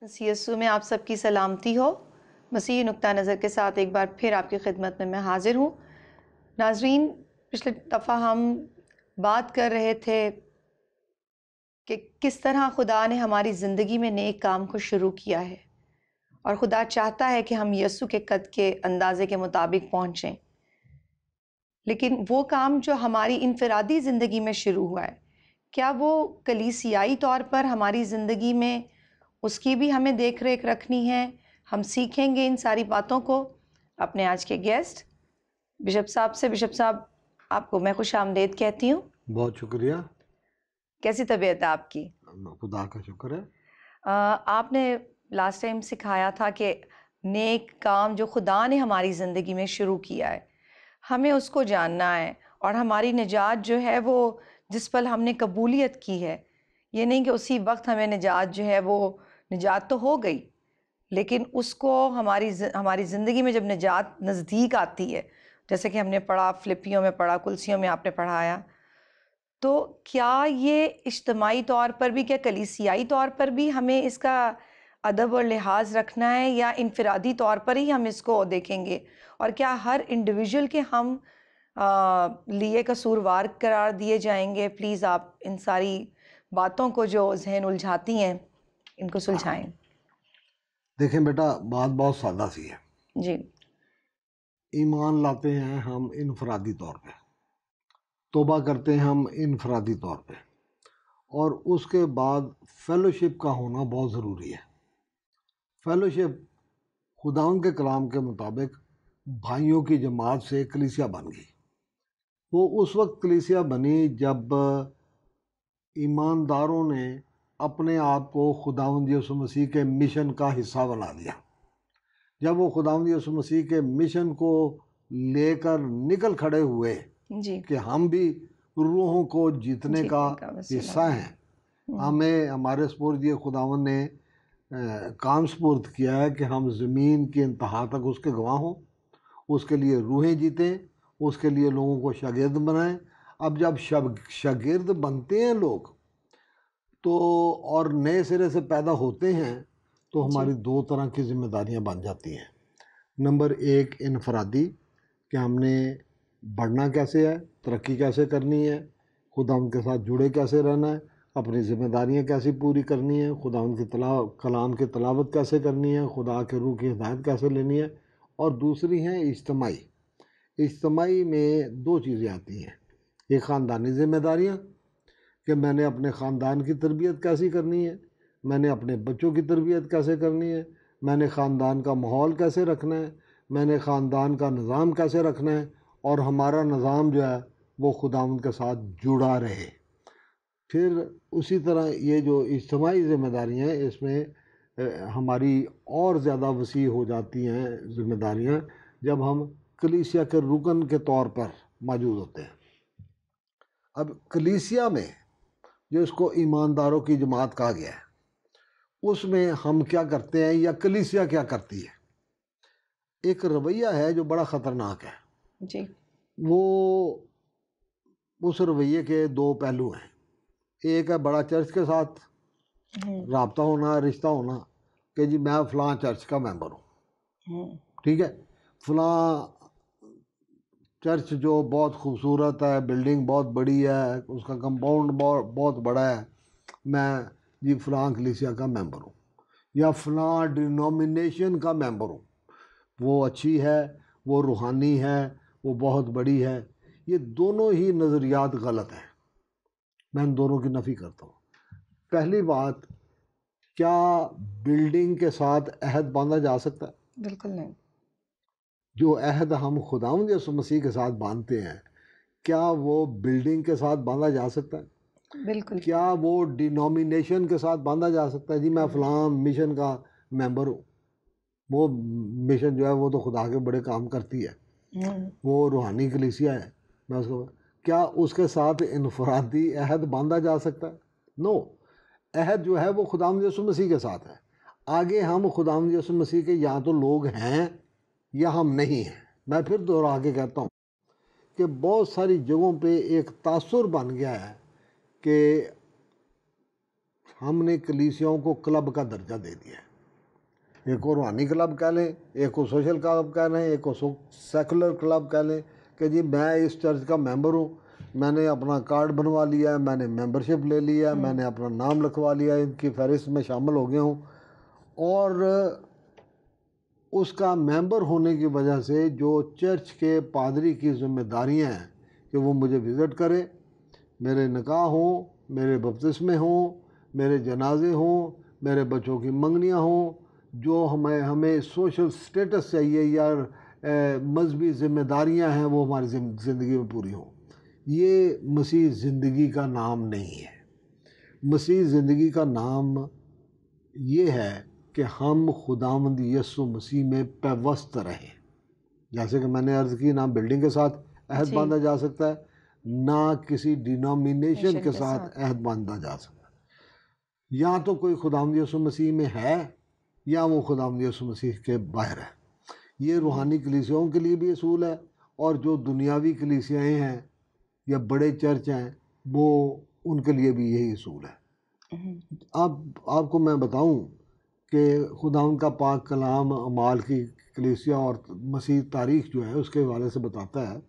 CSO میں آپ سب کی سلامتی ہو۔ مسیحی نقطہ نظر کے ساتھ ایک بار پھر آپ کی خدمت میں حاضر ہوں۔ ناظرین، پچھلے دفعہ ہم بات کر رہے تھے کہ کس طرح خدا نے ہماری زندگی میں نیک کام کو شروع کیا ہے، اور خدا چاہتا ہے کہ ہم یسوع کے قد کے اندازے کے مطابق پہنچیں۔ لیکن وہ کام جو ہماری انفرادی زندگی میں شروع ہوا ہے، کیا وہ کلیسیائی طور پر ہماری زندگی میں اس کی بھی ہمیں دیکھ ریکھ رکھنی ہے؟ ہم سیکھیں گے ان ساری باتوں کو اپنے آج کے گیسٹ بشپ صاحب سے۔ بشپ صاحب، آپ کو میں خوش آمدید کہتی ہوں۔ بہت شکریہ۔ کیسی طبیعت ہے آپ کی؟ خدا کا شکر ہے۔ آپ نے لاسٹ ٹائم سکھایا تھا کہ نیک کام جو خدا نے ہماری زندگی میں شروع کیا ہے، ہمیں اس کو جاننا ہے، اور ہماری نجات جو ہے وہ جس پل ہم نے قبولیت کی ہے، یہ نہیں کہ اسی وقت ہمیں نجات جو ہے وہ نجات تو ہو گئی، لیکن اس کو ہماری زندگی میں جب نجات نزدیک آتی ہے، جیسے کہ ہم نے پڑھا، فلپیوں میں پڑھا، کلسیوں میں آپ نے پڑھایا، تو کیا یہ اجتماعی طور پر بھی، کیا کلیسیائی طور پر بھی ہمیں اس کا ادب اور لحاظ رکھنا ہے، یا انفرادی طور پر ہی ہم اس کو دیکھیں گے؟ اور کیا ہر انڈیویجول کے ہم لیے قصوروار قرار دیے جائیں گے؟ پلیز آپ ان ساری باتوں کو جو ذہن الجھاتی ہیں ان کو سلجھائیں۔ دیکھیں بیٹا، بات بہت سادہ سی ہے۔ جی۔ ایمان لاتے ہیں ہم انفرادی طور پہ، توبہ کرتے ہیں ہم انفرادی طور پہ، اور اس کے بعد فیلوشپ کا ہونا بہت ضروری ہے۔ فیلوشپ خداوند کے کلام کے مطابق بھائیوں کی جماعت سے کلیسیا بن گئی۔ وہ اس وقت کلیسیا بنی جب ایمانداروں نے اپنے آپ کو خداوند یسوع مسیح کے مشن کا حصہ بنا دیا۔ جب وہ خداوند یسوع مسیح کے مشن کو لے کر نکل کھڑے ہوئے جی، کہ ہم بھی روحوں کو جیتنے کا وسیلہ حصہ ہیں، ہمیں ہمارے سپرد یہ خداوند نے کام سپرد کیا ہے کہ ہم زمین کی انتہا تک اس کے گواہ ہوں، اس کے لیے روحیں جیتیں، اس کے لیے لوگوں کو شاگرد بنائیں۔ اب جب شاگرد بنتے ہیں لوگ تو، اور نئے سرے سے پیدا ہوتے ہیں، تو ہماری دو طرح کی ذمہ داریاں بن جاتی ہیں۔ نمبر ایک انفرادی، کہ ہم نے بڑھنا کیسے ہے، ترقی کیسے کرنی ہے، خدا ان کے ساتھ جڑے کیسے رہنا ہے، اپنی ذمہ داریاں کیسے پوری کرنی ہے، خدا ان کی کلام کی تلاوت کیسے کرنی ہے، خدا کے روح کی ہدایت کیسے لینی ہے۔ اور دوسری ہیں اجتماعی۔ اجتماعی میں دو چیزیں آتی ہیں، ایک خاندانی ذمہ داریاں، کہ میں نے اپنے خاندان کی تربیت کیسی کرنی ہے، میں نے اپنے بچوں کی تربیت کیسے کرنی ہے، میں نے خاندان کا ماحول کیسے رکھنا ہے، میں نے خاندان کا نظام کیسے رکھنا ہے، اور ہمارا نظام جو ہے وہ خداوند کے ساتھ جڑا رہے۔ پھر اسی طرح یہ جو اجتماعی ذمہ داریاں ہیں، اس میں ہماری اور زیادہ وسیع ہو جاتی ہیں ذمہ داریاں جب ہم کلیسیا کے رکن کے طور پر موجود ہوتے ہیں۔ اب کلیسیا میں جو اس کو ایمانداروں کی جماعت کہا گیا ہے، اس میں ہم کیا کرتے ہیں یا کلیسیا کیا کرتی ہے؟ ایک رویہ ہے جو بڑا خطرناک ہے۔ جی۔ وہ اس رویے کے دو پہلو ہیں۔ ایک ہے بڑا چرچ کے ساتھ رابطہ ہونا، رشتہ ہونا، کہ جی میں فلاں چرچ کا ممبر ہوں، ٹھیک ہے، فلاں چرچ جو بہت خوبصورت ہے، بلڈنگ بہت بڑی ہے، اس کا کمپاؤنڈ بہت بڑا ہے، میں جی فلاں کلیسیا کا ممبر ہوں، یا فلاں ڈینومینیشن کا ممبر ہوں، وہ اچھی ہے، وہ روحانی ہے، وہ بہت بڑی ہے۔ یہ دونوں ہی نظریات غلط ہیں، میں ان دونوں کی نفی کرتا ہوں۔ پہلی بات، کیا بلڈنگ کے ساتھ عہد باندھا جا سکتا ہے؟ بالکل نہیں۔ جو عہد ہم خداوند یسوع مسیح کے ساتھ باندھتے ہیں، کیا وہ بلڈنگ کے ساتھ باندھا جا سکتا ہے؟ بالکل۔ کیا وہ ڈینومینیشن کے ساتھ باندھا جا سکتا ہے؟ جی میں فلاں مشن کا ممبر ہوں، وہ مشن جو ہے وہ تو خدا کے بڑے کام کرتی ہے، وہ روحانی کلیسیا ہے، میں اس کو، کیا اس کے ساتھ انفرادی عہد باندھا جا سکتا ہے؟ نو، عہد جو ہے وہ خداوند یسوع مسیح کے ساتھ ہے۔ آگے ہم خداوند یسوع مسیح کے یا تو لوگ ہیں یا ہم نہیں ہیں۔ میں پھر دوہرا کے کہتا ہوں کہ بہت ساری جگہوں پہ ایک تاثر بن گیا ہے کہ ہم نے کلیسیاؤں کو کلب کا درجہ دے دیا ہے۔ ایک کو روحانی کلب کہہ لیں، ایک کو سوشل کلب کہہ لیں، ایک کو سیکولر کلب کہہ لیں کہ جی میں اس چرچ کا ممبر ہوں، میں نے اپنا کارڈ بنوا لیا ہے، میں نے ممبرشپ لے لیا ہے، میں نے اپنا نام لکھوا لیا ہے، ان کی فہرست میں شامل ہو گیا ہوں، اور اس کا ممبر ہونے کی وجہ سے جو چرچ کے پادری کی ذمہ داریاں ہیں کہ وہ مجھے وزٹ کرے، میرے نکاح ہوں، میرے بپتسمے ہوں، میرے جنازے ہوں، میرے بچوں کی منگنیاں ہوں، جو ہمیں سوشل سٹیٹس چاہیے یا مذہبی ذمہ داریاں ہیں وہ ہماری زندگی میں پوری ہوں. یہ مسیح زندگی کا نام نہیں ہے. مسیح زندگی کا نام یہ ہے کہ ہم خداوند یسوع مسیح میں پیوست رہیں. جیسے کہ میں نے عرض کی، نہ بلڈنگ کے ساتھ عہد باندھا جا سکتا ہے، نہ کسی ڈینومینیشن کے ساتھ عہد باندھا جا سکتا ہے. یا تو کوئی خداوند یسوع مسیح میں ہے یا وہ خداوند یسوع مسیح کے باہر ہے. یہ روحانی کلیسیاؤں کے لیے بھی اصول ہے، اور جو دنیاوی کلیسیائیں ہیں یا بڑے چرچ ہیں وہ ان کے لیے بھی یہی اصول ہے. اب آپ کو میں بتاؤں کہ خداوند کا پاک کلام اعمال کی کلیسیا اور مسیح تاریخ جو ہے اس کے حوالے سے بتاتا ہے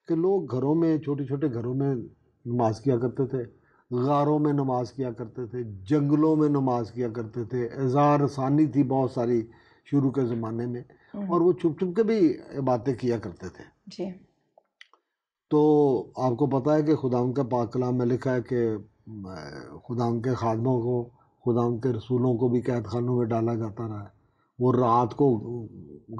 کہ لوگ گھروں میں، چھوٹے چھوٹے گھروں میں نماز کیا کرتے تھے، غاروں میں نماز کیا کرتے تھے، جنگلوں میں نماز کیا کرتے تھے. اظہار ثانی تھی بہت ساری شروع کے زمانے میں، اور وہ چھپ چھپ کے بھی باتیں کیا کرتے تھے. جی. تو آپ کو پتہ ہے کہ خداوند کا پاک کلام میں لکھا ہے کہ خداوند کے خادموں کو، خداوند کے رسولوں کو بھی قید خانوں میں ڈالا جاتا رہا ہے. وہ رات کو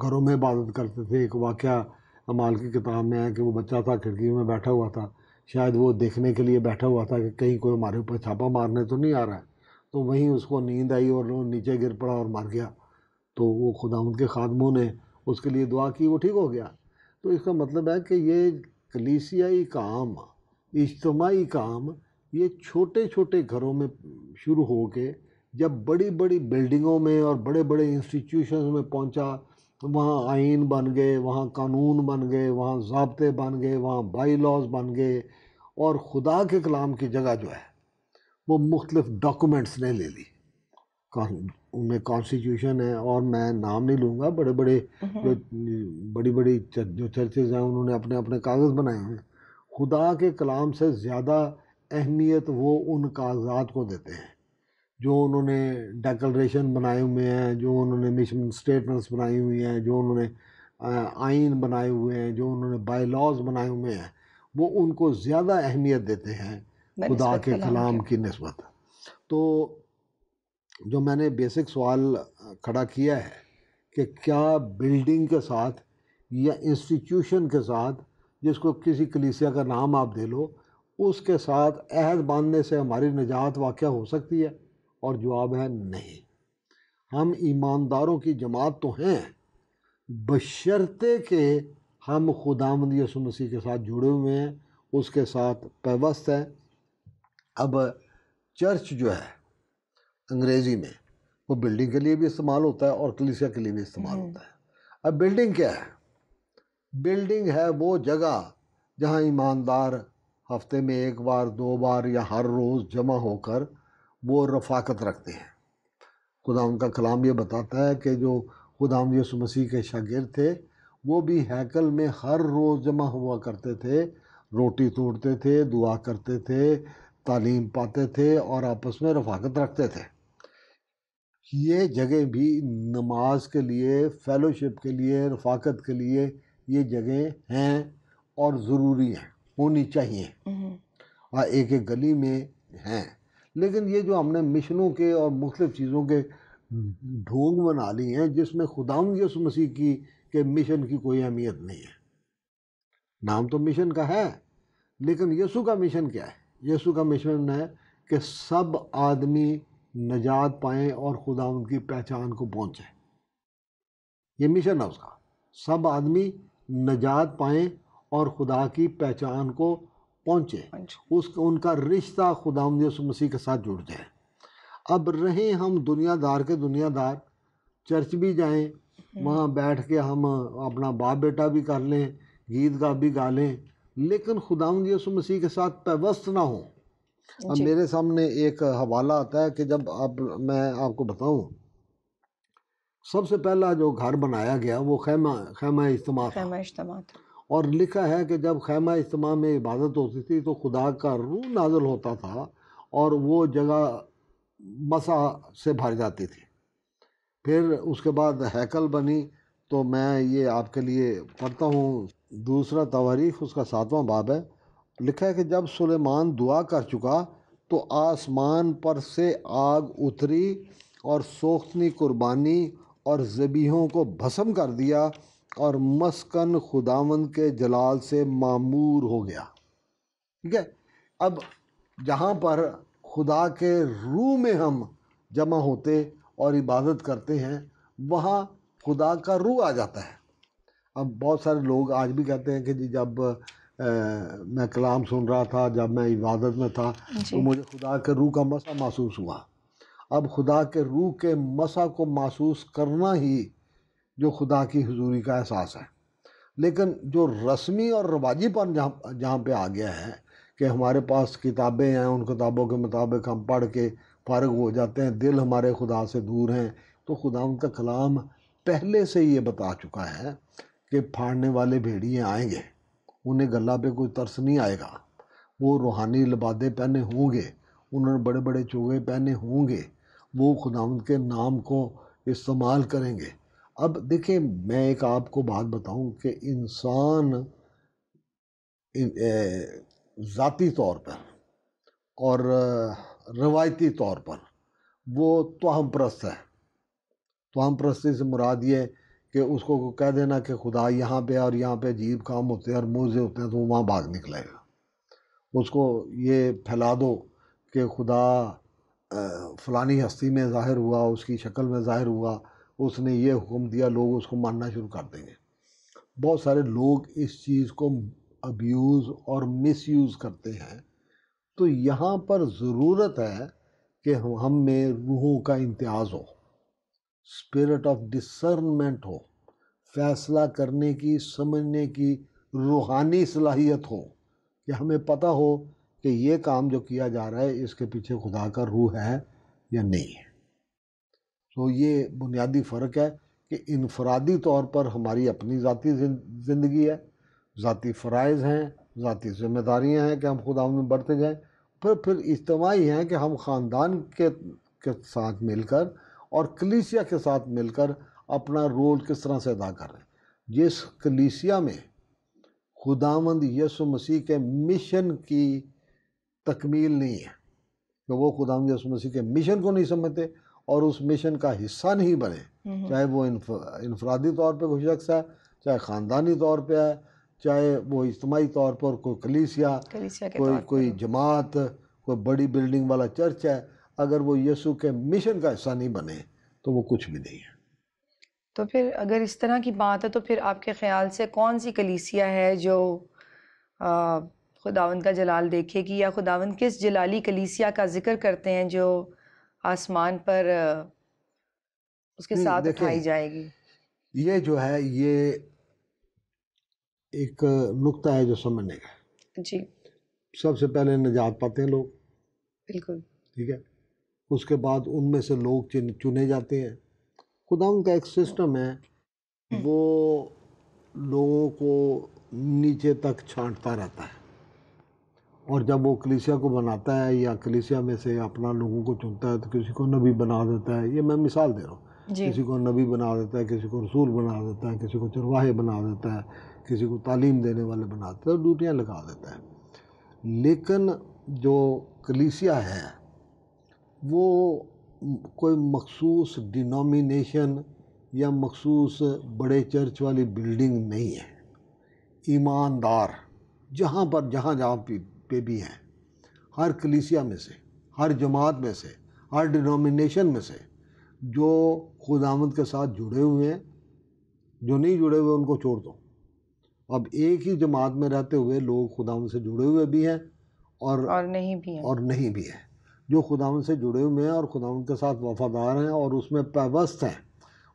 گھروں میں عبادت کرتے تھے. ایک واقعہ اعمال کی کتاب میں ہے کہ وہ بچہ تھا، کھڑکی میں بیٹھا ہوا تھا، شاید وہ دیکھنے کے لیے بیٹھا ہوا تھا کہ کہیں کوئی ہمارے اوپر چھاپا مارنے تو نہیں آ رہا ہے. تو وہیں اس کو نیند آئی اور وہ نیچے گر پڑا اور مر گیا. تو وہ خداوند کے خادموں نے اس کے لیے دعا کی، وہ ٹھیک ہو گیا. تو اس کا مطلب ہے کہ یہ کلیسیائی کام، اجتماعی کام، یہ چھوٹے چھوٹے گھروں میں شروع ہو کے جب بڑی بڑی بلڈنگوں میں اور بڑے بڑے انسٹیٹیوشنز میں پہنچا، وہاں آئین بن گئے، وہاں قانون بن گئے، وہاں ضابطے بن گئے، وہاں بائی لاز بن گئے، اور خدا کے کلام کی جگہ جو ہے وہ مختلف ڈاکومنٹس نے لے لی. ان میں کانسٹیٹیوشن ہے، اور میں نام نہیں لوں گا، بڑے بڑے جو بڑی بڑی جو چرچز ہیں انہوں نے اپنے اپنے کاغذ بنائے ہیں. خدا کے کلام سے زیادہ اہمیت وہ ان کاغذات کو دیتے ہیں جو انہوں نے ڈیکلریشن بنائے ہوئے ہیں، جو انہوں نے مشن سٹیٹمنٹس بنائی ہوئی ہیں، جو انہوں نے آئین بنائے ہوئے ہیں، جو انہوں نے بائی لاز بنائے ہوئے ہیں. وہ ان کو زیادہ اہمیت دیتے ہیں خدا کے کلام کی نسبت. تو جو میں نے بیسک سوال کھڑا کیا ہے کہ کیا بلڈنگ کے ساتھ یا انسٹیٹیوشن کے ساتھ، جس کو کسی کلیسیا کا نام آپ دے لو، اس کے ساتھ عہد باندھنے سے ہماری نجات واقع ہو سکتی ہے؟ اور جواب ہے نہیں. ہم ایمانداروں کی جماعت تو ہیں، بشرطے کہ ہم خداوند یسوع مسیح کے ساتھ جڑے ہوئے ہیں، اس کے ساتھ پیوست ہیں. اب چرچ جو ہے انگریزی میں وہ بلڈنگ کے لیے بھی استعمال ہوتا ہے اور کلیسیا کے لیے بھی استعمال ہوتا ہے. اب بلڈنگ کیا ہے؟ بلڈنگ ہے وہ جگہ جہاں ایماندار ہفتے میں ایک بار، دو بار یا ہر روز جمع ہو کر وہ رفاقت رکھتے ہیں. خداوند کا کلام یہ بتاتا ہے کہ جو خداوند یسوع مسیح کے شاگرد تھے وہ بھی ہیکل میں ہر روز جمع ہوا کرتے تھے، روٹی توڑتے تھے، دعا کرتے تھے، تعلیم پاتے تھے اور آپس میں رفاقت رکھتے تھے. یہ جگہ بھی نماز کے لیے، فیلوشپ کے لیے، رفاقت کے لیے یہ جگہیں ہیں اور ضروری ہیں، ہونی چاہیے. ایک ایک گلی میں ہیں. لیکن یہ جو ہم نے مشنوں کے اور مختلف چیزوں کے ڈھونگ بنا لی ہیں جس میں خداوند یسوع مسیح کے مشن کی کوئی اہمیت نہیں ہے. نام تو مشن کا ہے، لیکن یسوع کا مشن کیا ہے؟ یسوع کا مشن ہے کہ سب آدمی نجات پائیں اور خداوند کی پہچان کو پہنچیں. یہ مشن ہے اس کا، سب آدمی نجات پائیں اور خدا کی پہچان کو پہنچے، ان کا رشتہ خداوند یسوع مسیح کے ساتھ جڑ جائے. اب رہیں ہم دنیا دار کے دنیا دار، چرچ بھی جائیں، وہاں بیٹھ کے ہم اپنا باپ بیٹا بھی کر لیں، گیت گا بھی گا لیں، لیکن خداوند یسوع مسیح کے ساتھ پیوست نہ ہوں. اب میرے سامنے ایک حوالہ آتا ہے کہ جب میں آپ کو بتاؤں، سب سے پہلا جو گھر بنایا گیا وہ خیمہ اجتماع تھا، خیمہ اجتماع تھا۔ اور لکھا ہے کہ جب خیمہ اجتماع میں عبادت ہوتی تھی تو خدا کا روح نازل ہوتا تھا اور وہ جگہ مسح سے بھر جاتی تھی۔ پھر اس کے بعد ہیکل بنی، تو میں یہ آپ کے لیے پڑھتا ہوں، دوسرا تواریخ اس کا 7واں باب ہے۔ لکھا ہے کہ جب سلیمان دعا کر چکا تو آسمان پر سے آگ اتری اور سوختنی قربانی اور ذبیحوں کو بھسم کر دیا، اور مسکن خداوند کے جلال سے معمور ہو گیا۔ ٹھیک ہے، اب جہاں پر خدا کے روح میں ہم جمع ہوتے اور عبادت کرتے ہیں، وہاں خدا کا روح آ جاتا ہے۔ اب بہت سارے لوگ آج بھی کہتے ہیں کہ جی جب میں کلام سن رہا تھا، جب میں عبادت میں تھا تو مجھے خدا کے روح کا مسا محسوس ہوا۔ اب خدا کے روح کے مسا کو محسوس کرنا ہی جو خدا کی حضوری کا احساس ہے۔ لیکن جو رسمی اور رواجی پر جہاں پہ آ گیا ہے کہ ہمارے پاس کتابیں ہیں، ان کتابوں کے مطابق ہم پڑھ کے فارغ ہو جاتے ہیں، دل ہمارے خدا سے دور ہیں، تو خدا ان کا کلام پہلے سے یہ بتا چکا ہے کہ پھاڑنے والے بھیڑیے آئیں گے، انہیں گلہ پہ کوئی ترس نہیں آئے گا، وہ روحانی لبادے پہنے ہوں گے، انہوں نے بڑے بڑے چوغے پہنے ہوں گے، وہ خداوند کے نام کو استعمال کریں گے۔ اب دیکھیں، میں ایک آپ کو بات بتاؤں کہ انسان ذاتی طور پر اور روایتی طور پر وہ توہم پرست ہے۔ توہم پرستی سے مراد یہ ہے کہ اس کو کہہ دینا کہ خدا یہاں پہ اور یہاں پہ عجیب کام ہوتے ہیں اور موزے ہوتے ہیں، تو وہ وہاں بھاگ نکلے گا۔ اس کو یہ پھیلا دو کہ خدا فلانی ہستی میں ظاہر ہوا، اس کی شکل میں ظاہر ہوا، اس نے یہ حکم دیا، لوگ اس کو ماننا شروع کر دیں گے۔ بہت سارے لوگ اس چیز کو ابیوز اور مس یوز کرتے ہیں۔ تو یہاں پر ضرورت ہے کہ ہم میں روحوں کا امتیاز ہو، اسپرٹ آف ڈسرنمنٹ ہو، فیصلہ کرنے کی، سمجھنے کی روحانی صلاحیت ہو، کہ ہمیں پتہ ہو کہ یہ کام جو کیا جا رہا ہے اس کے پیچھے خدا کا روح ہے یا نہیں ہے۔ تو یہ بنیادی فرق ہے کہ انفرادی طور پر ہماری اپنی ذاتی زندگی ہے، ذاتی فرائض ہیں، ذاتی ذمہ داریاں ہیں کہ ہم خدا میں بڑھتے جائیں، پھر اجتماعی ہیں کہ ہم خاندان کے ساتھ مل کر اور کلیسیا کے ساتھ مل کر اپنا رول کس طرح سے ادا کر رہے ہیں۔ جس کلیسیا میں خداوند یسوع مسیح کے مشن کی تکمیل نہیں ہے، کہ وہ خداوند یسوع مسیح کے مشن کو نہیں سمجھتے اور اس مشن کا حصہ نہیں بنے، چاہے وہ انفرادی طور پہ کوئی شخص ہے، چاہے خاندانی طور پہ ہے، چاہے وہ اجتماعی طور پر کوئی کلیسیا کوئی جماعت، کوئی بڑی بلڈنگ والا چرچ ہے، اگر وہ یسوع کے مشن کا حصہ نہیں بنے تو وہ کچھ بھی نہیں ہے۔ تو پھر اگر اس طرح کی بات ہے تو پھر آپ کے خیال سے کون سی کلیسیا ہے جو خداوند کا جلال دیکھے گی، یا خداوند کس جلالی کلیسیا کا ذکر کرتے ہیں جو آسمان پر اس کے ساتھ اٹھائی جائے گی؟ یہ جو ہے یہ ایک نقطہ ہے جو سمجھنے کا۔ جی، سب سے پہلے نجات پاتے ہیں لوگ، بالکل، ٹھیک ہے، اس کے بعد ان میں سے لوگ چنے جاتے ہیں۔ خداوند کا ایک سسٹم ہے، وہ لوگوں کو نیچے تک چھانٹتا رہتا ہے، اور جب وہ کلیسیا کو بناتا ہے یا کلیسیا میں سے اپنا لوگوں کو چنتا ہے تو کسی کو نبی بنا دیتا ہے۔ یہ میں مثال دے رہا ہوں، کسی کو نبی بنا دیتا ہے، کسی کو رسول بنا دیتا ہے، کسی کو چرواہے بنا دیتا ہے، کسی کو تعلیم دینے والے بنا دیتا ہے، ڈیوٹیاں لگا دیتا ہے۔ لیکن جو کلیسیا ہے وہ کوئی مخصوص ڈینومینیشن یا مخصوص بڑے چرچ والی بلڈنگ نہیں ہے۔ ایماندار جہاں پہ بھی ہیں، ہر کلیسیا میں سے، ہر جماعت میں سے، ہر ڈینومینیشن میں سے جو خداوند کے ساتھ جڑے ہوئے ہیں، جو نہیں جڑے ہوئے ان کو چھوڑ دو۔ اب ایک ہی جماعت میں رہتے ہوئے لوگ خداوند سے جڑے ہوئے بھی ہیں اور نہیں بھی ہیں۔ جو خداوند سے جڑے ہوئے ہیں اور خداوند کے ساتھ وفادار ہیں اور اس میں پیوست ہیں،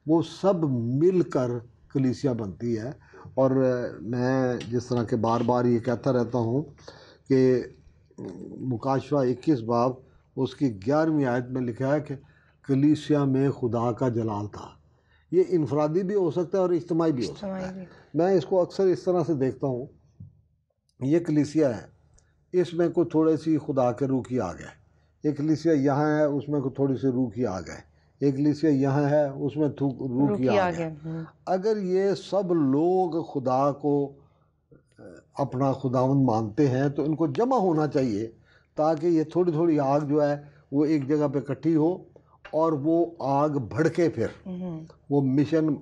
وہ سب مل کر کلیسیا بنتی ہے۔ اور میں جس طرح کہ بار بار یہ کہتا رہتا ہوں کہ مکاشفہ 21 باب اس کی 11ویں آیت میں لکھا ہے کہ کلیسیا میں خدا کا جلال تھا۔ یہ انفرادی بھی ہو سکتا ہے اور اجتماعی بھی ہو سکتا ہے. میں اس کو اکثر اس طرح سے دیکھتا ہوں، یہ کلیسیا ہے، اس میں کوئی تھوڑے سی خدا کے روح کی آگ ہے. ایک کلیسیا یہاں ہے، اس میں کوئی تھوڑی سی روح کی آگ ہے. ایک کلیسیا یہاں ہے، اس میں روح کی آگ ہے. اگر یہ سب لوگ خدا کو اپنا خداوند مانتے ہیں تو ان کو جمع ہونا چاہیے، تاکہ یہ تھوڑی تھوڑی آگ جو ہے وہ ایک جگہ پہ اکٹھی ہو اور وہ آگ بھڑکے. پھر وہ مشن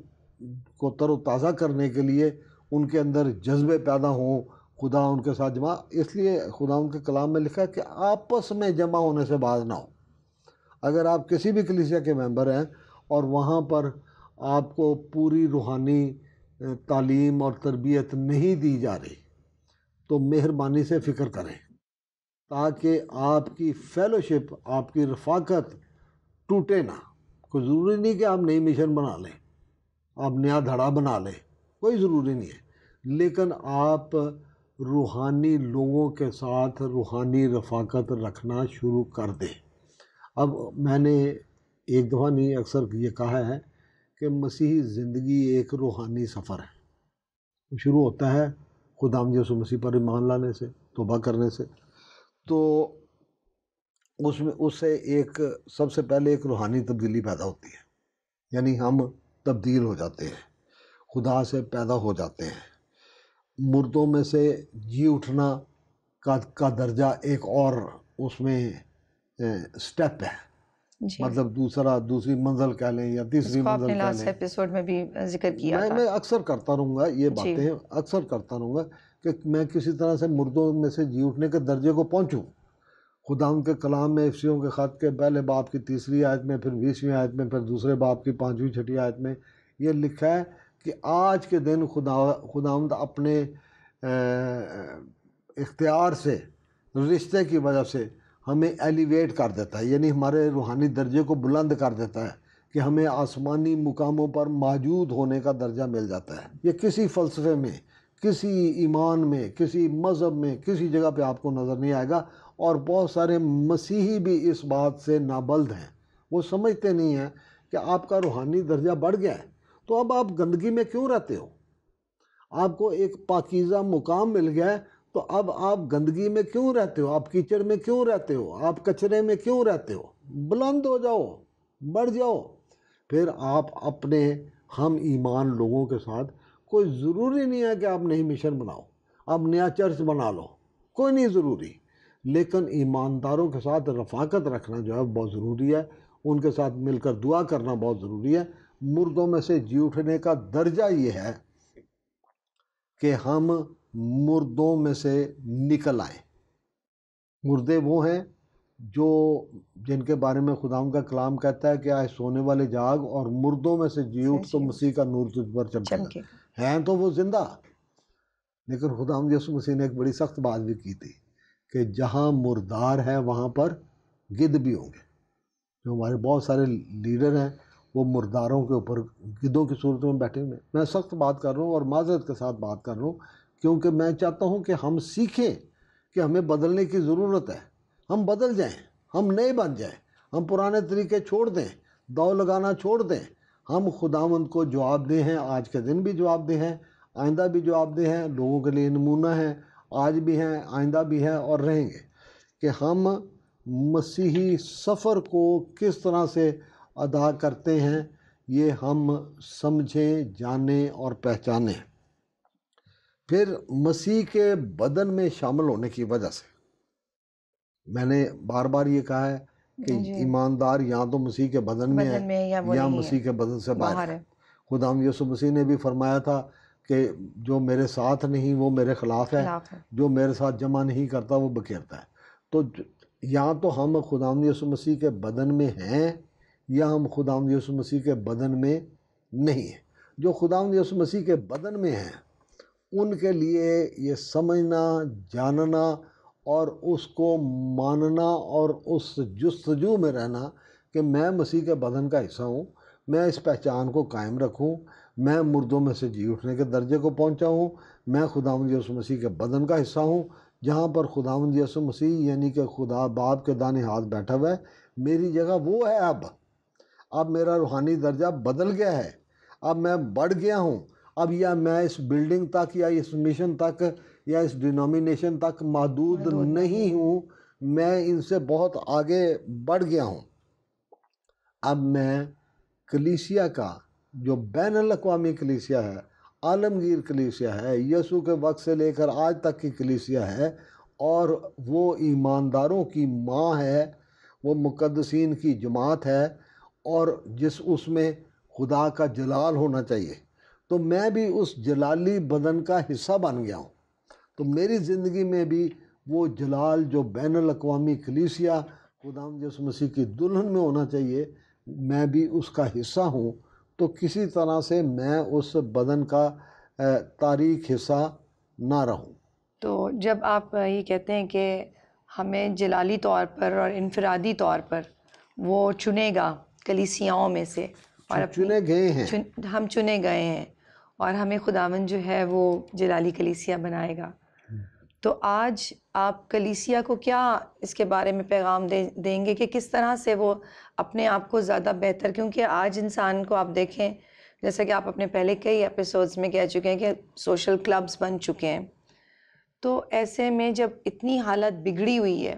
کو تر و تازہ کرنے کے لیے ان کے اندر جذبے پیدا ہوں، خدا ان کے ساتھ جمع. اس لیے خدا ان کے کلام میں لکھا ہے کہ آپس میں جمع ہونے سے باز نہ ہو. اگر آپ کسی بھی کلیسیا کے ممبر ہیں اور وہاں پر آپ کو پوری روحانی تعلیم اور تربیت نہیں دی جا رہی تو مہربانی سے فکر کریں، تاکہ آپ کی فیلوشپ، آپ کی رفاقت ٹوٹے نہ. کوئی ضروری نہیں کہ آپ نئی مشن بنا لیں، آپ نیا دھڑا بنا لیں، کوئی ضروری نہیں ہے، لیکن آپ روحانی لوگوں کے ساتھ روحانی رفاقت رکھنا شروع کر دیں. اب میں نے ایک دفعہ نہیں اکثر یہ کہا ہے کہ مسیحی زندگی ایک روحانی سفر ہے. شروع ہوتا ہے خداوند یسوع مسیح پر ایمان لانے سے، توبہ کرنے سے. تو اس سے ایک سب سے پہلے ایک روحانی تبدیلی پیدا ہوتی ہے، یعنی ہم تبدیل ہو جاتے ہیں، خدا سے پیدا ہو جاتے ہیں. مردوں میں سے جی اٹھنا کا درجہ ایک اور اس میں سٹیپ ہے، مطلب دوسری منزل کہہ لیں یا تیسری منزل کہہ لیں. لاسٹ ایپیسوڈ میں بھی ذکر کیا تھا. میں اکثر کرتا رہوں گا یہ باتیں، اکثر کرتا رہوں گا کہ میں کسی طرح سے مردوں میں سے جی اٹھنے کے درجے کو پہنچوں. خدا ان کے کلام میں افسیوں کے خط کے پہلے باب کی 3 آیت میں، پھر 20ویں آیت میں، پھر دوسرے باب کی 5ویں 6 آیت میں یہ لکھا ہے کہ آج کے دن خداوند اپنے اختیار سے، رشتے کی وجہ سے ہمیں ایلیویٹ کر دیتا ہے، یعنی ہمارے روحانی درجے کو بلند کر دیتا ہے کہ ہمیں آسمانی مقاموں پر موجود ہونے کا درجہ مل جاتا ہے. یہ کسی فلسفے میں، کسی ایمان میں، کسی مذہب میں، کسی جگہ پہ آپ کو نظر نہیں آئے گا. اور بہت سارے مسیحی بھی اس بات سے نابلد ہیں، وہ سمجھتے نہیں ہیں کہ آپ کا روحانی درجہ بڑھ گیا ہے تو اب آپ گندگی میں کیوں رہتے ہو. آپ کو ایک پاکیزہ مقام مل گیا ہے تو اب آپ گندگی میں کیوں رہتے ہو، آپ کیچڑ میں کیوں رہتے ہو، آپ کچرے میں کیوں رہتے ہو. بلند ہو جاؤ، بڑھ جاؤ. پھر آپ اپنے ہم ایمان لوگوں کے ساتھ، کوئی ضروری نہیں ہے کہ آپ نئی مشن بناؤ، آپ نیا چرچ بنا لو، کوئی نہیں ضروری، لیکن ایمانداروں کے ساتھ رفاقت رکھنا جو ہے بہت ضروری ہے. ان کے ساتھ مل کر دعا کرنا بہت ضروری ہے. مردوں میں سے جی اٹھنے کا درجہ یہ ہے کہ ہم مردوں میں سے نکل آئیں. مردے وہ ہیں جن کے بارے میں خدا کا کلام کہتا ہے کہ آج سونے والے جاگ اور مردوں میں سے جی اٹھ تو مسیح کا نور تجھ پر چمکے گا. ہیں تو وہ زندہ، لیکن خدا یسوع مسیح نے ایک بڑی سخت بات بھی کی تھی کہ جہاں مردار ہے وہاں پر گدھ بھی ہوں گے. جو ہمارے بہت سارے لیڈر ہیں وہ مرداروں کے اوپر گدھوں کی صورت میں بیٹھے ہوئے ہیں. میں سخت بات کر رہا ہوں اور معذرت کے ساتھ بات کر رہا ہوں، کیونکہ میں چاہتا ہوں کہ ہم سیکھیں کہ ہمیں بدلنے کی ضرورت ہے. ہم بدل جائیں، ہم نئے بن جائیں، ہم پرانے طریقے چھوڑ دیں، داؤ لگانا چھوڑ دیں. ہم خداوند کو جواب دہ ہیں، آج کے دن بھی جواب دہ ہیں، آئندہ بھی جواب دہ ہیں، لوگوں کے لیے نمونہ ہیں، آج بھی ہیں، آئندہ بھی ہیں اور رہیں گے. کہ ہم مسیحی سفر کو کس طرح سے ادا کرتے ہیں یہ ہم سمجھیں، جانیں اور پہچانیں. پھر مسیح کے بدن میں شامل ہونے کی وجہ سے میں نے بار بار یہ کہا ہے کہ ایماندار یا تو مسیح کے بدن میں ہے یا مسیح کے بدن سے باہر ہے. خدا یسوع مسیح نے بھی فرمایا تھا کہ جو میرے ساتھ نہیں وہ میرے خلاف ہے، جو میرے ساتھ جمع نہیں کرتا وہ بکھیرتا ہے. تو یا تو ہم خدا یسوع مسیح کے بدن میں ہیں یا ہم خدا یسوع مسیح کے بدن میں نہیں ہیں. جو خدا یسوع مسیح کے بدن میں ہیں ان کے لیے یہ سمجھنا، جاننا اور اس کو ماننا اور اس جستجو میں رہنا کہ میں مسیح کے بدن کا حصہ ہوں، میں اس پہچان کو قائم رکھوں، میں مردوں میں سے جی اٹھنے کے درجے کو پہنچا ہوں، میں خداوند یسوع مسیح کے بدن کا حصہ ہوں جہاں پر خداوند یسوع مسیح یعنی کہ خدا باپ کے دائیں ہاتھ بیٹھا ہوا ہے. میری جگہ وہ ہے. اب میرا روحانی درجہ بدل گیا ہے. اب میں بڑھ گیا ہوں، اب یا میں اس بلڈنگ تک یا اس مشن تک یا اس ڈینومینیشن تک محدود نہیں ہوں، میں ان سے بہت آگے بڑھ گیا ہوں۔ اب میں کلیسیا کا جو بین الاقوامی کلیسیا ہے، عالمگیر کلیسیا ہے، یسوع کے وقت سے لے کر آج تک کی کلیسیا ہے، اور وہ ایمانداروں کی ماں ہے، وہ مقدسین کی جماعت ہے، اور اس میں خدا کا جلال ہونا چاہیے، تو میں بھی اس جلالی بدن کا حصہ بن گیا ہوں۔ تو میری زندگی میں بھی وہ جلال جو بین الاقوامی کلیسیا خداوند یسوع مسیح کی دلہن میں ہونا چاہیے، میں بھی اس کا حصہ ہوں، تو کسی طرح سے میں اس بدن کا تاریک حصہ نہ رہوں۔ تو جب آپ یہ کہتے ہیں کہ ہمیں جلالی طور پر اور انفرادی طور پر وہ چنے گا کلیسیاؤں میں سے، اور چنے گئے ہیں، ہم چنے گئے ہیں، اور ہمیں خداوند جو ہے وہ جلالی کلیسیا بنائے گا، تو آج آپ کلیسیا کو کیا اس کے بارے میں پیغام دیں گے کہ کس طرح سے وہ اپنے آپ کو زیادہ بہتر، کیونکہ آج انسان کو آپ دیکھیں، جیسا کہ آپ اپنے پہلے کئی ایپیسوڈز میں کہہ چکے ہیں کہ سوشل کلبز بن چکے ہیں، تو ایسے میں جب اتنی حالت بگڑی ہوئی ہے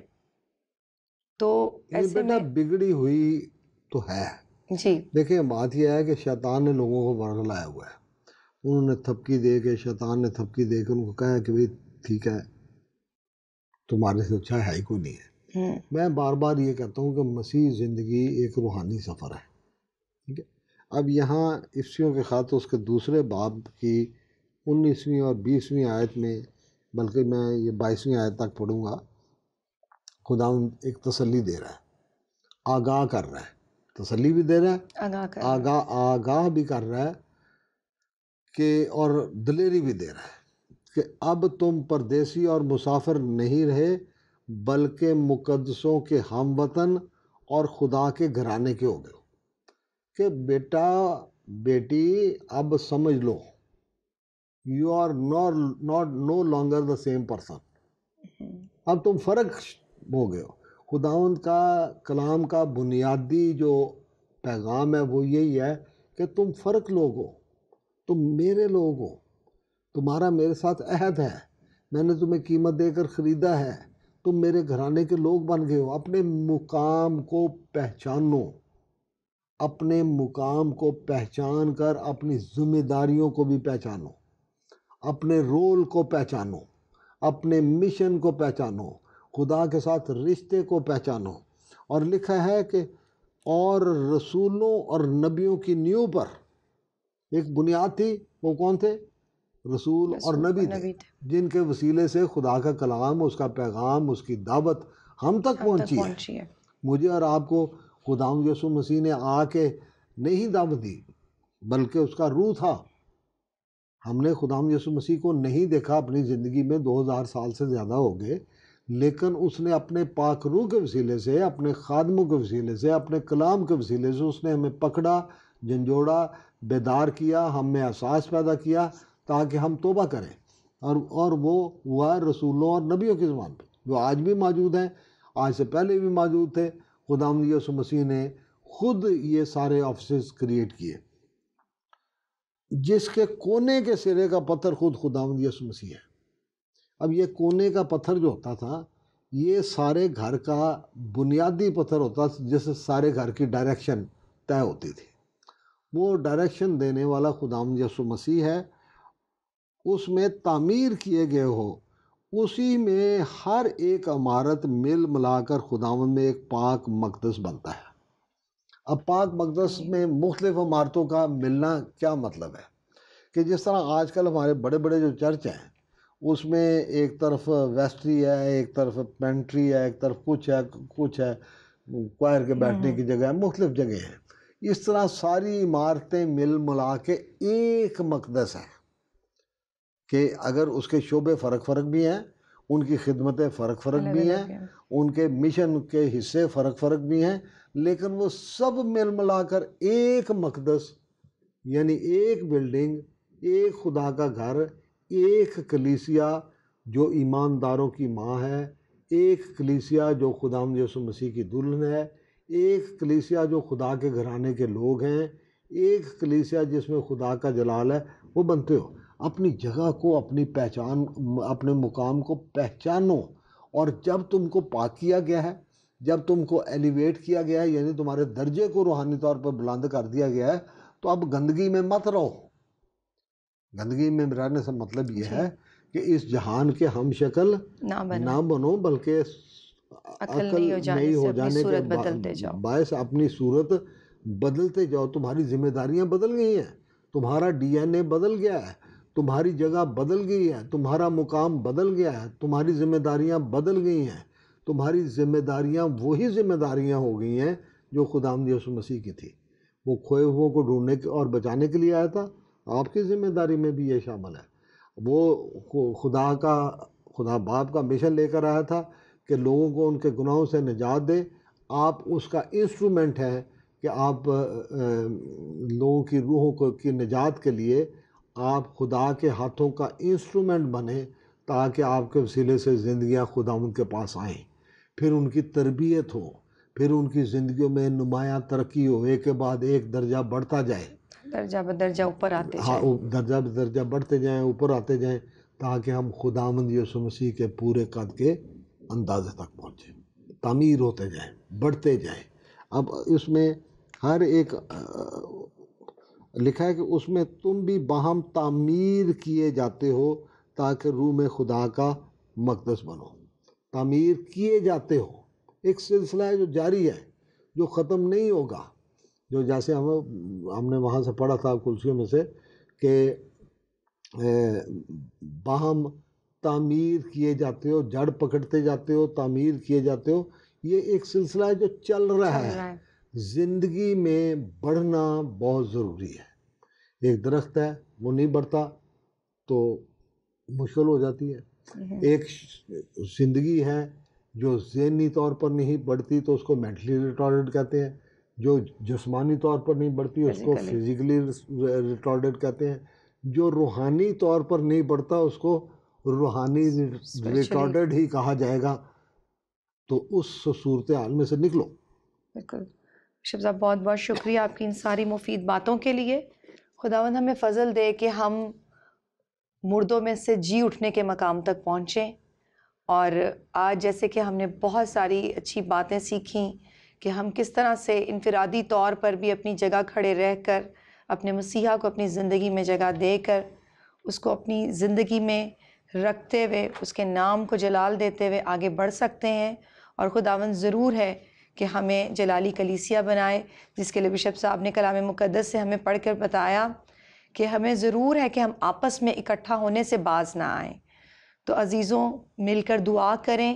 تو ایسے بیٹا میں بگڑی ہوئی تو ہے۔ جی دیکھیں بات یہ ہے کہ شیطان نے لوگوں کو ورگلایا ہوا ہے، انہوں نے تھپکی دے کے، شیطان نے تھپکی دے کے ان کو کہا کہ بھئی ٹھیک ہے، تمہارے سے اچھا ہے ہی کوئی نہیں ہے۔ میں بار بار یہ کہتا ہوں کہ مسیح زندگی ایک روحانی سفر ہے، ٹھیک ہے۔ اب یہاں افسیوں کے خط اس کے دوسرے باب کی 19ویں اور 20ویں آیت میں، بلکہ میں یہ 22ویں آیت تک پڑھوں گا، خداوند ایک تسلی دے رہا ہے، آگاہ کر رہا ہے، تسلی بھی دے رہا ہے، آگاہ بھی کر رہا ہے کہ، اور دلیری بھی دے رہا ہے کہ اب تم پردیسی اور مسافر نہیں رہے، بلکہ مقدسوں کے ہم وطن اور خدا کے گھرانے کے ہو گئے، کہ بیٹا بیٹی اب سمجھ لو، you are no longer the same person, اب تم فرق ہو گئے ہو۔ خداوند کا کلام کا بنیادی جو پیغام ہے وہ یہی ہے کہ تم فرق لوگ ہو، تم میرے لوگ ہو، تمہارا میرے ساتھ عہد ہے، میں نے تمہیں قیمت دے کر خریدا ہے، تم میرے گھرانے کے لوگ بن گئے ہو۔ اپنے مقام کو پہچانو، اپنے مقام کو پہچان کر اپنی ذمہ داریوں کو بھی پہچانو، اپنے رول کو پہچانو، اپنے مشن کو پہچانو، خدا کے ساتھ رشتے کو پہچانو۔ اور لکھا ہے کہ اور رسولوں اور نبیوں کی نیو پر ایک بنیاد تھی، وہ کون تھے؟ رسول اور نبی تھے، جن کے وسیلے سے خدا کا کلام، اس کا پیغام، اس کی دعوت ہم تک پہنچی ہے۔ مجھے اور آپ کو خداوند یسوع مسیح نے آ کے نہیں دعوت دی، بلکہ اس کا روح تھا۔ ہم نے خداوند یسوع مسیح کو نہیں دیکھا اپنی زندگی میں، 2000 سال سے زیادہ ہو گئے، لیکن اس نے اپنے پاک روح کے وسیلے سے، اپنے خادموں کے وسیلے سے، اپنے کلام کے وسیلے سے اس نے ہمیں پکڑا، جھنجھوڑا، بیدار کیا، ہم میں احساس پیدا کیا تاکہ ہم توبہ کریں، اور وہ ہوا رسولوں اور نبیوں کی زبان پہ، جو آج بھی موجود ہیں، آج سے پہلے بھی موجود تھے۔ خداوند یسوع مسیح نے خود یہ سارے آفسز کریٹ کیے، جس کے کونے کے سرے کا پتھر خود خداوند یسوع مسیح ہے۔ اب یہ کونے کا پتھر جو ہوتا تھا، یہ سارے گھر کا بنیادی پتھر ہوتا تھا، جس سے سارے گھر کی ڈائریکشن طے ہوتی تھی۔ وہ ڈائریکشن دینے والا خداوند یسوع مسیح ہے، اس میں تعمیر کیے گئے ہو، اسی میں ہر ایک عمارت مل ملا کر خداوند میں ایک پاک مقدس بنتا ہے۔ اب پاک مقدس میں مختلف عمارتوں کا ملنا کیا مطلب ہے؟ کہ جس طرح آج کل ہمارے بڑے بڑے جو چرچ ہیں، اس میں ایک طرف ویسٹری ہے، ایک طرف پینٹری ہے، ایک طرف کچھ ہے کوائر کے بیٹھنے کی جگہ ہے، مختلف جگہ ہیں۔ اس طرح ساری عمارتیں مل ملا کے ایک مقدس ہے، کہ اگر اس کے شعبے فرق بھی ہیں، ان کی خدمتیں فرق بھی ہیں، ان کے مشن کے حصے فرق بھی ہیں، لیکن وہ سب مل ملا کر ایک مقدس، یعنی ایک بلڈنگ، ایک خدا کا گھر، ایک کلیسیا جو ایمانداروں کی ماں ہے، ایک کلیسیا جو خداوند یسوع مسیح کی دلہن ہے، ایک کلیسیا جو خدا کے گھرانے کے لوگ ہیں، ایک کلیسیا جس میں خدا کا جلال ہے وہ بنتے ہو. اپنی جگہ کو، اپنی پہچان، اپنے مقام کو پہچانو. اور جب تم کو پاک کیا گیا ہے، جب تم کو ایلیویٹ کیا گیا ہے، یعنی تمہارے درجے کو روحانی طور پر بلند کر دیا گیا ہے، تو اب گندگی میں مت رہو. گندگی میں رہنے سے مطلب یہ ہے کہ اس جہان کے ہم شکل نہ بنو، بلکہ عقل نئی ہو جانے کے باعث اپنی صورت بدلتے جاؤ. تمہاری ذمہ داریاں بدل گئی ہیں، تمہارا ڈی این اے بدل گیا ہے، تمہاری جگہ بدل گئی ہے، تمہارا مقام بدل گیا ہے، تمہاری ذمہ داریاں بدل گئی ہیں. تمہاری ذمہ داریاں وہی ذمہ داریاں ہو گئی ہیں جو خداوند یسوع مسیح کی تھی. وہ کھوئے ہوئوں کو ڈھونڈنے اور بچانے کے لیے آیا تھا. آپ کی ذمہ داری میں بھی یہ شامل ہے. وہ خدا باپ کا مشن لے کر آیا تھا کہ لوگوں کو ان کے گناہوں سے نجات دے. آپ اس کا انسٹرومنٹ ہے کہ آپ لوگوں کی روحوں کی نجات کے لیے آپ خدا کے ہاتھوں کا انسٹرومنٹ بنیں، تاکہ آپ کے وسیلے سے زندگیاں خداوند کے پاس آئیں، پھر ان کی تربیت ہو، پھر ان کی زندگیوں میں نمایاں ترقی ہو، ایک کے بعد ایک درجہ بڑھتا جائے، درجہ بدرجہ اوپر آتے جائیں. درجہ بدرجہ بڑھتے جائیں، اوپر آتے جائیں، تاکہ ہم خداوند یسوع مسیح کے پورے قد کے اندازے تک پہنچیں، تعمیر ہوتے جائیں، بڑھتے جائیں. اب اس میں ہر ایک لکھا ہے کہ اس میں تم بھی باہم تعمیر کیے جاتے ہو تاکہ روح میں خدا کا مقدس بنو. تعمیر کیے جاتے ہو، ایک سلسلہ ہے جو جاری ہے، جو ختم نہیں ہوگا. جو جیسے ہم نے وہاں سے پڑھا تھا کلسیوں میں سے کہ باہم تعمیر کیے جاتے ہو، جڑ پکڑتے جاتے ہو، تعمیر کیے جاتے ہو. یہ ایک سلسلہ ہے جو چل رہا ہے. زندگی میں بڑھنا بہت ضروری ہے. ایک درخت ہے، وہ نہیں بڑھتا تو مشکل ہو جاتی ہے. ایک زندگی ہے جو ذہنی طور پر نہیں بڑھتی تو اس کو مینٹلی ریٹارڈڈ کہتے ہیں. جو جسمانی طور پر نہیں بڑھتی اس کو فزیکلی ریٹارڈڈ کہتے ہیں. جو روحانی طور پر نہیں بڑھتا اس کو روحانی ریٹارڈڈ ہی کہا جائے گا. تو اس صورتحال میں سے نکلو. بالکل بشپ صاحب، بہت بہت شکریہ آپ کی ان ساری مفید باتوں کے لیے. خداوند ہمیں فضل دے کہ ہم مردوں میں سے جی اٹھنے کے مقام تک پہنچیں. اور آج جیسے کہ ہم نے بہت ساری اچھی باتیں سیکھیں کہ ہم کس طرح سے انفرادی طور پر بھی اپنی جگہ کھڑے رہ کر اپنے مسیحا کو اپنی زندگی میں جگہ دے کر اس کو اپنی زندگی میں رکھتے ہوئے اس کے نام کو جلال دیتے ہوئے آگے بڑھ سکتے ہیں. اور خداوند ضرور ہے کہ ہمیں جلالی کلیسیا بنائے، جس کے لیے بشپ صاحب نے کلام مقدس سے ہمیں پڑھ کر بتایا کہ ہمیں ضرور ہے کہ ہم آپس میں اکٹھا ہونے سے باز نہ آئیں. تو عزیزوں، مل کر دعا کریں،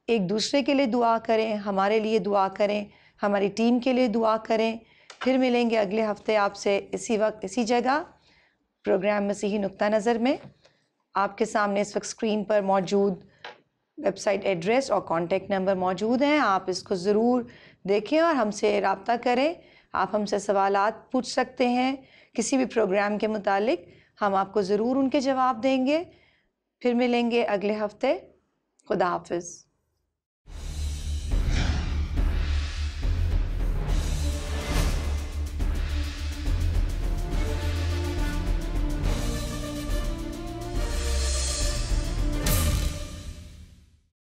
ایک دوسرے کے لیے دعا کریں، ہمارے لیے دعا کریں، ہماری ٹیم کے لیے دعا کریں. پھر ملیں گے اگلے ہفتے آپ سے اسی وقت اسی جگہ پروگرام مسیحی نقطہ نظر میں. آپ کے سامنے اس وقت اسکرین پر موجود ویب سائٹ ایڈریس اور کانٹیکٹ نمبر موجود ہیں. آپ اس کو ضرور دیکھیں اور ہم سے رابطہ کریں. آپ ہم سے سوالات پوچھ سکتے ہیں کسی بھی پروگرام کے متعلق، ہم آپ کو ضرور ان کے جواب دیں گے. پھر ملیں گے اگلے ہفتے. خدا حافظ.